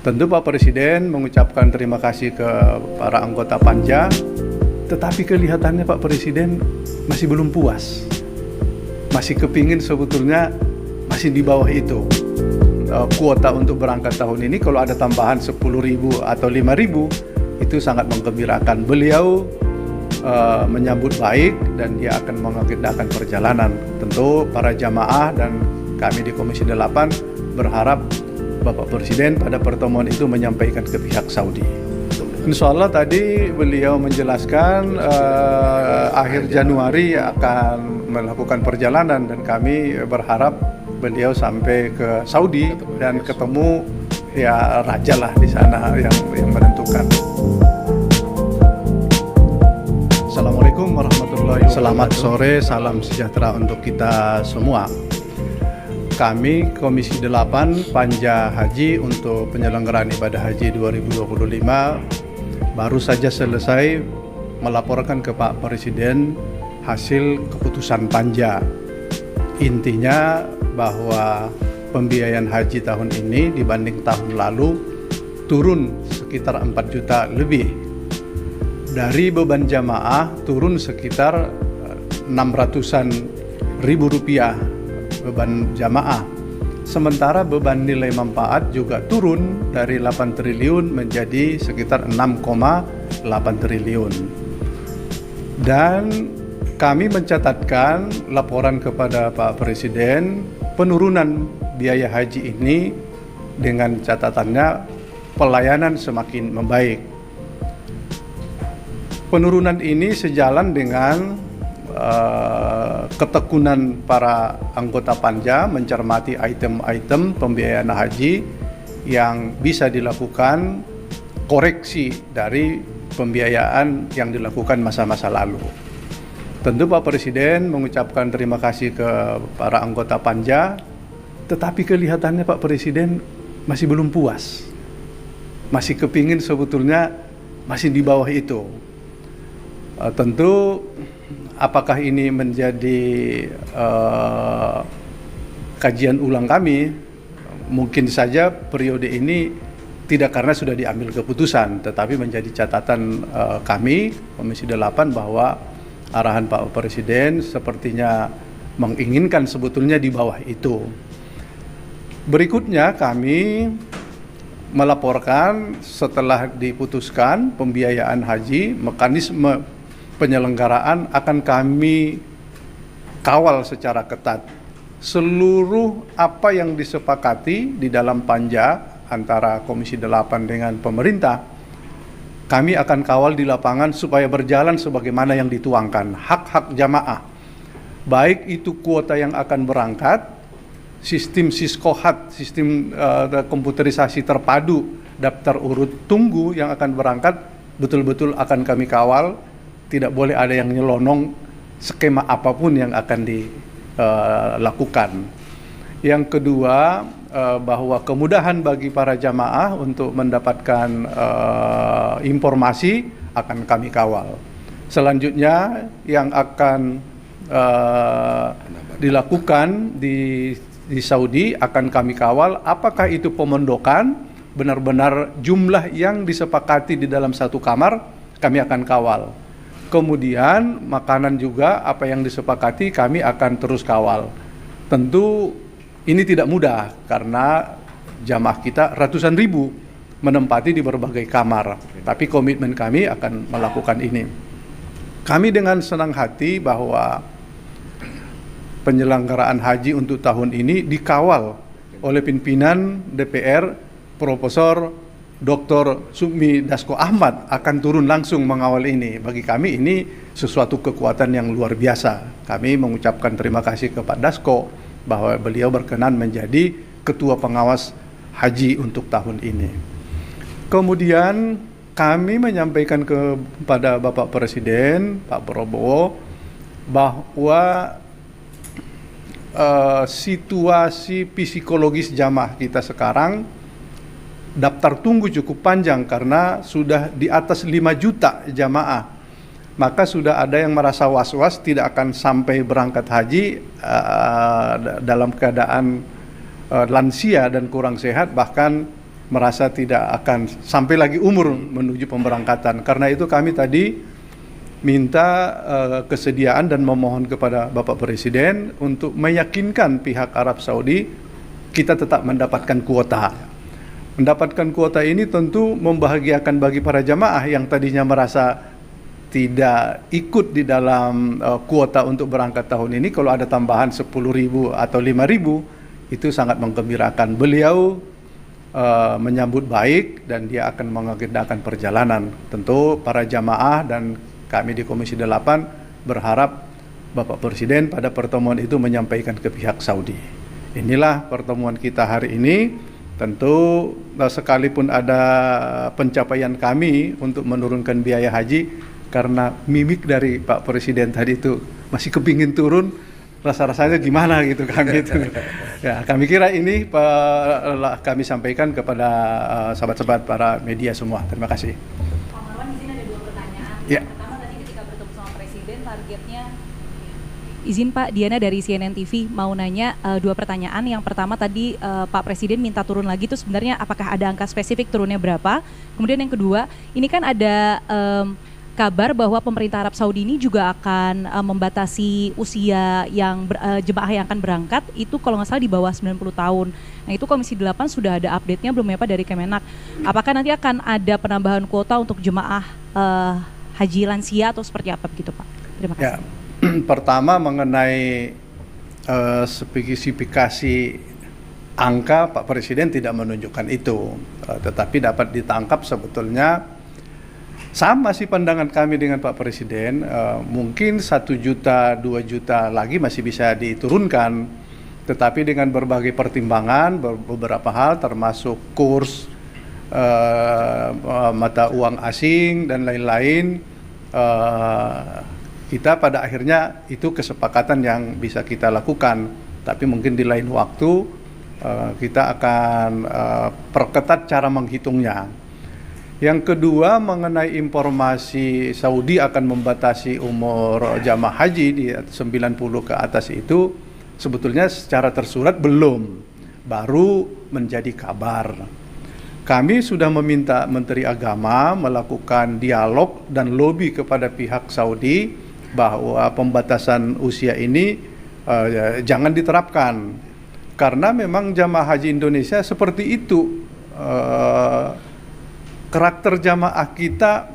Tentu Pak Presiden mengucapkan terima kasih ke para anggota Panja, tetapi kelihatannya Pak Presiden masih belum puas. Masih kepingin sebetulnya masih di bawah itu. Kuota untuk berangkat tahun ini kalau ada tambahan 10.000 atau 5.000 itu sangat menggembirakan. Beliau menyambut baik dan dia akan mengagendakan perjalanan. Tentu para jamaah dan kami di Komisi 8 berharap Bapak Presiden pada pertemuan itu menyampaikan ke pihak Saudi. Insya Allah tadi beliau menjelaskan akhir Januari akan melakukan perjalanan dan kami berharap beliau sampai ke Saudi dan ketemu ya raja lah di sana yang menentukan. Assalamualaikum warahmatullahi wabarakatuh. Selamat sore, salam sejahtera untuk kita semua. Kami Komisi 8 Panja Haji untuk penyelenggaraan ibadah haji 2025 baru saja selesai melaporkan ke Pak Presiden hasil keputusan Panja. Intinya bahwa pembiayaan haji tahun ini dibanding tahun lalu turun sekitar 4 juta lebih. Dari beban jamaah turun sekitar 600-an ribu rupiah beban jamaah. Sementara beban nilai manfaat juga turun dari 8 triliun menjadi sekitar 6,8 triliun. Dan kami mencatatkan laporan kepada Pak Presiden penurunan biaya haji ini dengan catatannya pelayanan semakin membaik. Penurunan ini sejalan dengan ketekunan para anggota Panja mencermati item-item pembiayaan haji yang bisa dilakukan koreksi dari pembiayaan yang dilakukan masa-masa lalu. Tentu Pak Presiden mengucapkan terima kasih ke para anggota Panja, tetapi kelihatannya Pak Presiden masih belum puas. Masih kepingin sebetulnya masih di bawah itu. Tentu apakah ini menjadi kajian ulang kami? Mungkin saja periode ini tidak karena sudah diambil keputusan, tetapi menjadi catatan kami Komisi 8 bahwa arahan Pak Presiden sepertinya menginginkan sebetulnya di bawah itu. Berikutnya kami melaporkan setelah diputuskan pembiayaan haji, mekanisme penyelenggaraan akan kami kawal secara ketat. Seluruh apa yang disepakati di dalam Panja antara Komisi 8 dengan pemerintah, kami akan kawal di lapangan supaya berjalan sebagaimana yang dituangkan. Hak-hak jamaah, baik itu kuota yang akan berangkat, sistem siskohat, sistem komputerisasi terpadu, daftar urut tunggu yang akan berangkat, betul-betul akan kami kawal. Tidak boleh ada yang nyelonong skema apapun yang akan dilakukan. Yang kedua, bahwa kemudahan bagi para jamaah untuk mendapatkan informasi akan kami kawal. Selanjutnya yang akan dilakukan di Saudi akan kami kawal. Apakah itu pemondokan, benar-benar jumlah yang disepakati di dalam satu kamar, kami akan kawal. Kemudian makanan juga apa yang disepakati kami akan terus kawal. Tentu ini tidak mudah karena jamaah kita ratusan ribu menempati di berbagai kamar. Tapi komitmen kami akan melakukan ini. Kami dengan senang hati bahwa penyelenggaraan haji untuk tahun ini dikawal oleh pimpinan DPR Profesor Dr. Sukmi Dasko Ahmad akan turun langsung mengawal ini. Bagi kami ini sesuatu kekuatan yang luar biasa. Kami mengucapkan terima kasih ke Pak Dasko bahwa beliau berkenan menjadi ketua pengawas haji untuk tahun ini. Kemudian kami menyampaikan kepada Bapak Presiden, Pak Prabowo, bahwa situasi psikologis jamaah kita sekarang daftar tunggu cukup panjang karena sudah di atas 5 juta jamaah. Maka sudah ada yang merasa was-was tidak akan sampai berangkat haji dalam keadaan lansia dan kurang sehat, bahkan merasa tidak akan sampai lagi umur menuju pemberangkatan. Karena itu kami tadi minta kesediaan dan memohon kepada Bapak Presiden untuk meyakinkan pihak Arab Saudi kita tetap mendapatkan kuota. Mendapatkan kuota ini tentu membahagiakan bagi para jamaah yang tadinya merasa tidak ikut di dalam kuota untuk berangkat tahun ini. Kalau ada tambahan 10.000 atau 5.000 itu sangat menggembirakan. Beliau menyambut baik dan dia akan mengagendakan perjalanan. Tentu para jamaah dan kami di Komisi 8 berharap Bapak Presiden pada pertemuan itu menyampaikan ke pihak Saudi. Inilah pertemuan kita hari ini. Tentu sekalipun ada pencapaian kami untuk menurunkan biaya haji, karena mimik dari Pak Presiden tadi itu masih kepingin turun, rasa-rasanya gimana gitu kan gitu. Ya, kami kira ini kami sampaikan kepada sahabat-sahabat para media semua. Terima kasih. Pak Marwan, di sini ada 2 pertanyaan. Ya. Yang pertama tadi ketika bertemu sama Presiden, targetnya izin Pak, Diana dari CNN TV mau nanya 2 pertanyaan. Yang pertama tadi Pak Presiden minta turun lagi, itu sebenarnya apakah ada angka spesifik turunnya berapa? Kemudian yang kedua, ini kan ada kabar bahwa pemerintah Arab Saudi ini juga akan membatasi usia yang jemaah yang akan berangkat itu kalau nggak salah di bawah 90 tahun. Nah itu Komisi 8 sudah ada update-nya belum ya Pak dari Kemenak? Apakah nanti akan ada penambahan kuota untuk jemaah haji lansia atau seperti apa begitu Pak? Terima kasih. Ya, pertama mengenai spesifikasi angka, Pak Presiden tidak menunjukkan itu, tetapi dapat ditangkap sebetulnya sama sih pandangan kami dengan Pak Presiden. Mungkin 1 juta, 2 juta lagi masih bisa diturunkan, tetapi dengan berbagai pertimbangan, beberapa hal termasuk kurs mata uang asing dan lain-lain, kita pada akhirnya itu kesepakatan yang bisa kita lakukan. Tapi mungkin di lain waktu kita akan perketat cara menghitungnya. Yang kedua mengenai informasi Saudi akan membatasi umur jamaah haji di 90 ke atas itu sebetulnya secara tersurat belum, baru menjadi kabar. Kami sudah meminta Menteri Agama melakukan dialog dan lobby kepada pihak Saudi bahwa pembatasan usia ini jangan diterapkan, karena memang jamaah haji Indonesia seperti itu. Karakter jamaah kita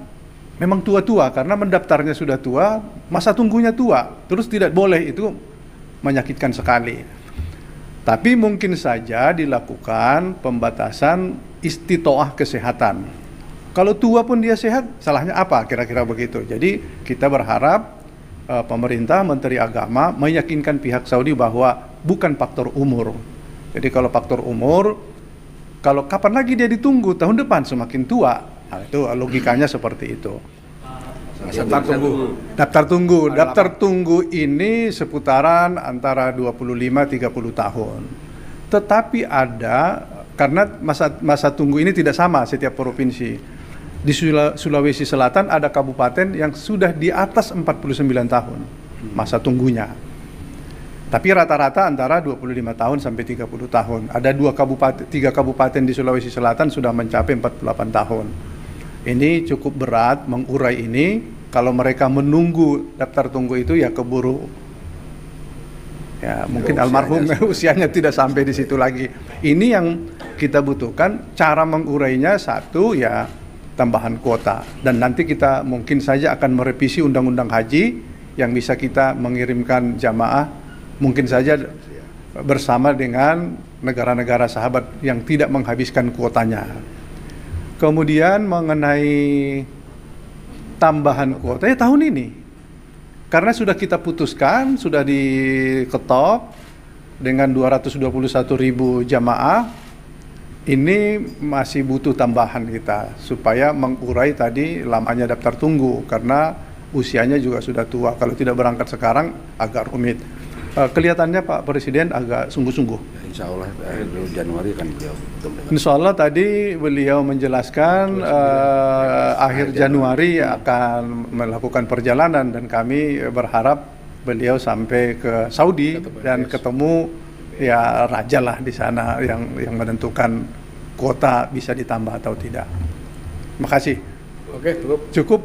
memang tua-tua karena mendaftarnya sudah tua, masa tunggunya tua, terus tidak boleh, itu menyakitkan sekali. Tapi mungkin saja dilakukan pembatasan istitoah kesehatan. Kalau tua pun dia sehat, salahnya apa? Kira-kira begitu. Jadi kita berharap pemerintah, Menteri Agama meyakinkan pihak Saudi bahwa bukan faktor umur. Jadi kalau faktor umur, kalau kapan lagi dia ditunggu, tahun depan semakin tua. Nah, itu logikanya seperti itu. Daftar tunggu ini seputaran antara 25-30 tahun. Tetapi ada, karena masa tunggu ini tidak sama setiap provinsi. Di Sulawesi Selatan ada kabupaten yang sudah di atas 49 tahun masa tunggunya. Tapi rata-rata antara 25 tahun sampai 30 tahun. Ada 3 kabupaten di Sulawesi Selatan sudah mencapai 48 tahun. Ini cukup berat mengurai ini. Kalau mereka menunggu daftar tunggu itu ya keburu. Ya mungkin almarhum usianya tidak sampai di situ lagi. Ini yang kita butuhkan. Cara mengurainya satu ya tambahan kuota. Dan nanti kita mungkin saja akan merevisi undang-undang haji yang bisa kita mengirimkan jamaah mungkin saja bersama dengan negara-negara sahabat yang tidak menghabiskan kuotanya. Kemudian mengenai tambahan kuota ya tahun ini, karena sudah kita putuskan, sudah diketok dengan 221.000 jamaah, ini masih butuh tambahan kita supaya mengurai tadi lamanya daftar tunggu, karena usianya juga sudah tua. Kalau tidak berangkat sekarang agak rumit. Kelihatannya Pak Presiden agak sungguh-sungguh. Insya Allah Januari kan beliau bertemu dengan. Insya Allah tadi beliau menjelaskan akhir Januari akan melakukan perjalanan, dan kami berharap beliau sampai ke Saudi dan ketemu ya raja lah di sana yang menentukan kuota bisa ditambah atau tidak. Terima kasih. Oke, cukup. Cukup.